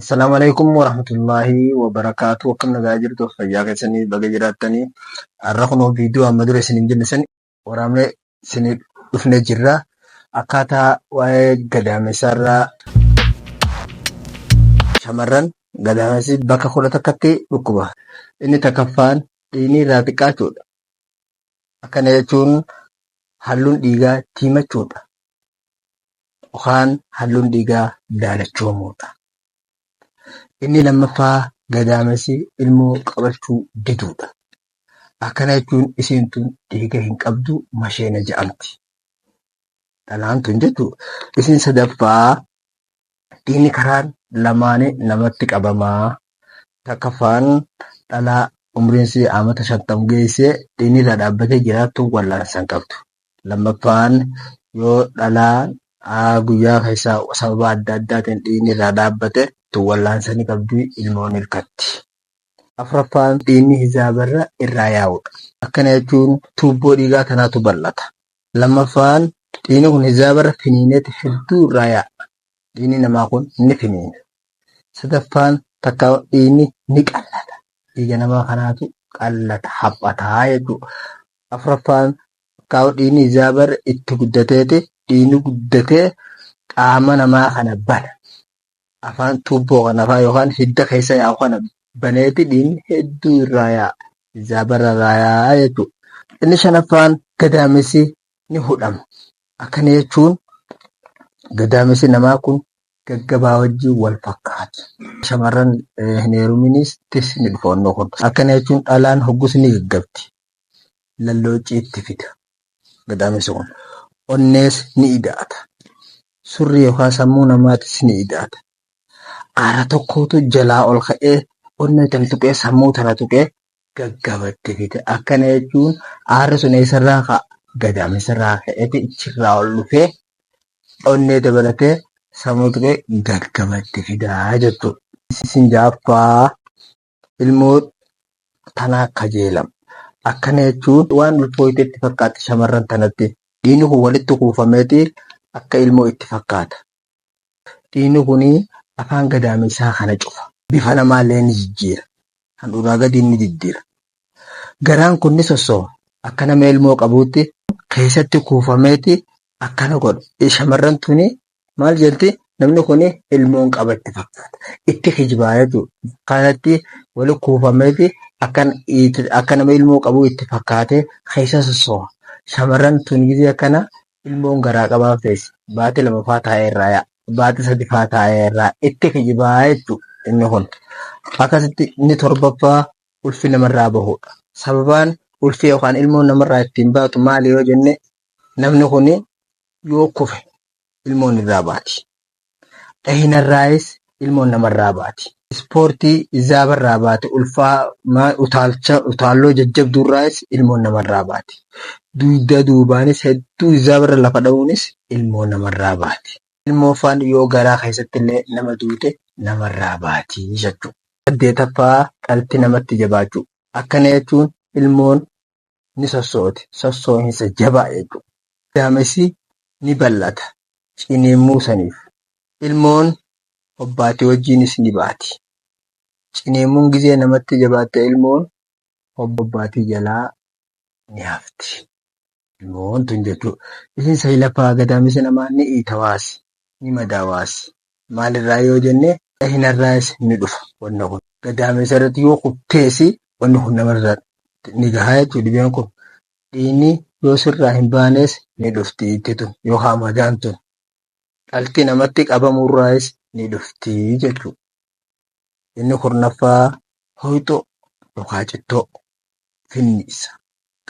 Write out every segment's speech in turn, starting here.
Assalamualaikum warahmatullahi wabarakatuh. Akkam nagaa jirtu fayyaa keessanii baga jiraattanii har'a kunoo viidiyoo amma dura isiniin jenne san waraabnee isinii dhufnee jirra. Akkaataa waa'ee gadaamessaarraa shamarran gadaamessi bakka 11tti dhukkuba. Inni takkaffaan dhiigni irraa xiqqaachuudha. Akkana jechuun halluun dhiigaa diimachuudha. Yookaan halluun dhiigaa daalachuumuudha. Inni lammaffaa gadaamessi ilmoo qabachuu diduudha. Akkana jechuun isiin tun dhiiga hin qabdu masheena jedhamti. Dhalaan tun jechuudha. Isiin sadaffaa dhiigni karaan lamaanii namatti qabamaa. Takkaffaan dhalaa umriinsi amata 50 geessee dhiigni irraa dhaabbatee jiraattu wallaansa hin qabdu. Lammaffaan yoo dhalaan guyyaa keessaa sababa adda addaatiin dhiigni irraa dhaabbate wallaansa ni qabdu ilmoon hirkatti. Afuraffaan dhiigni hizaabarra irraa yaa'udha. Akkana jechuun tuubboo dhiigaa tanaatu bal'ata. Lammaffaan dhiigni kun hizaabarra finiineeti hedduu irraa yaa'a. Dhiigni namaa kun ni finiina. Sadaffaan takka dhiigni ni qallata. Dhiiga namaa kanaatu qallata haphataa jechuudha. Afuraffaan takka dhiigni hizaabarra itti guddateeti dhiigni guddatee qaama namaa kana bana. Afaan tuubboo kanafaa yookaan hidda keessa yaa'u kana baneeti dhiigni hedduu irraa yaa'a. Hizaabarra irraa yaa'a jechuudha. Inni shanaffaan gadaamessi ni hudhama. Akkana jechuun gadaamessi namaa kun gaggabaa wajjin wal fakkaatu. Shamarran hin heeruminis ni dhufoonnoo kun. Akkana jechuun dhalaan hoggus ni gaggabdi. Lalloocii itti fida. Gadaamessi kun. Onnees ni ida'ata. Surri yookaan sammuu namaatis ni ida'ata. Aara tokkotu jalaa ol ka'ee onnee tana tuqee sammuu tana tuqee gaggabatti fide. Akkana jechuun aarri sun eessarraa ka'a? Gadaamessarraa ka'eeti ichirraa ol dhufee onnee dabalatee sammuu tuqee gaggabatti fidaa jechuudha. Isin jaaffaa ilmoo tanaa kajeelama. Akkana jechuun waan ulfooyteetti fakkaata shamarran tanatti. Dhiigni kun walitti kuufameeti akka ilmoo itti fakkaata. Dhiigni kunii afaan gadaamessaa kana cufa. Bifa namaallee ni jijjiira. Handhuuraa gadi ni jijjiira. Garaan kun ni sossooba. Akka nama ilmoo qabuutti keessatti kuufameeti akkana godha. Shamarran tuni maal jetti? Namni kuni ilmoon qaba itti fakkaata. Itti kijibaa jechuudha. Kanatti wali kuufameeti akka nama ilmoo qabu itti fakkaatee keessa sossooba. Shamarran tun gisee akkana ilmoon garaa qabaaf teessi. Baatii 2 faa taa'ee irraa yaa'a. Baatii 3 faa taa'ee irraa itti kijibaa jechuudha inni kun. Akkasitti inni 7ffaa ulfi namarraa bahudha. Sababaan ulfi yookaan ilmoon namarraa ittiin baatu maali yoo jenne namni kun yoo kufe ilmoon irraa baati. Dhahinarraayis ilmoon namarraa baati. Ispoortii hizaabarraa baate utaalloo jajjabduurraayis ilmoon namarraa baati. Dugda duubaanis hedduu hizaabarra lafa dha'uunis ilmoon namarraa baati. Ilmoofaan yoo garaa keessatti illee nama duute namarraa baati jechuudha. 8ffaa dhalti namatti jabaachuu. Akkana jechuun ilmoon ni sossooti. Sossoo'insa jabaa jechuudha. Gadaamessi ni bal'ata. Ciniinsuu saniif. Ilmoon hobbaatii wajjinis ni baati. Ciniinsuun gisee namatti jabaatte ilmoon hobbaatii jalaa ni hafti. Ilmoon tun jechuudha. Isin saylaffaa gadaamessi namaa ni iitawaasi. Ni madaawaasi. Maalirraa yoo jenne dhahinarraas ni dhufa wanna kun. Gadaamessa irratti yoo kufteesi wanni kun namarraa ni gahaa jechuudha. Dhibeen kun dhiigni yoo sirraa hin baanes ni dhufti itti tun yookaan madaan tun. Dhalti namatti qabamurraas ni dhufti jechuudha. Inni 9ffaa hoyxoo yookaan cittoo finniisa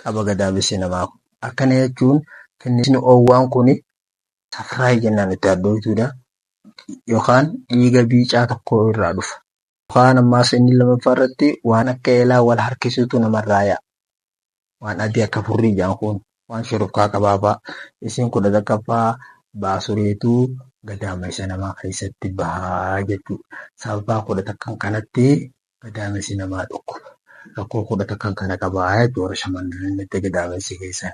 qaba gadaamessi namaa kun. Akkana jechuun finniisni oowwaan kuni safraayii jennaan itti addootuudha. Yookaan dhiiga biicaa tokko irraa dhufa. Yookaan ammaas inni 2ffaa irratti waan akka eelaa wal harkisuutu namarraa yaa'a. Waan adii akka furrii jaan kun waan shurufkaa qabaafaa. Isin 11ffaa baasureetuu gadaamessa namaa keessatti bahaa jechuudha. Sababaa 11 kanatti gadaamessi namaa dhukkuba. Rakkoo 11 kana qabaa jechuudha shamarranitti gadaamessi keessan.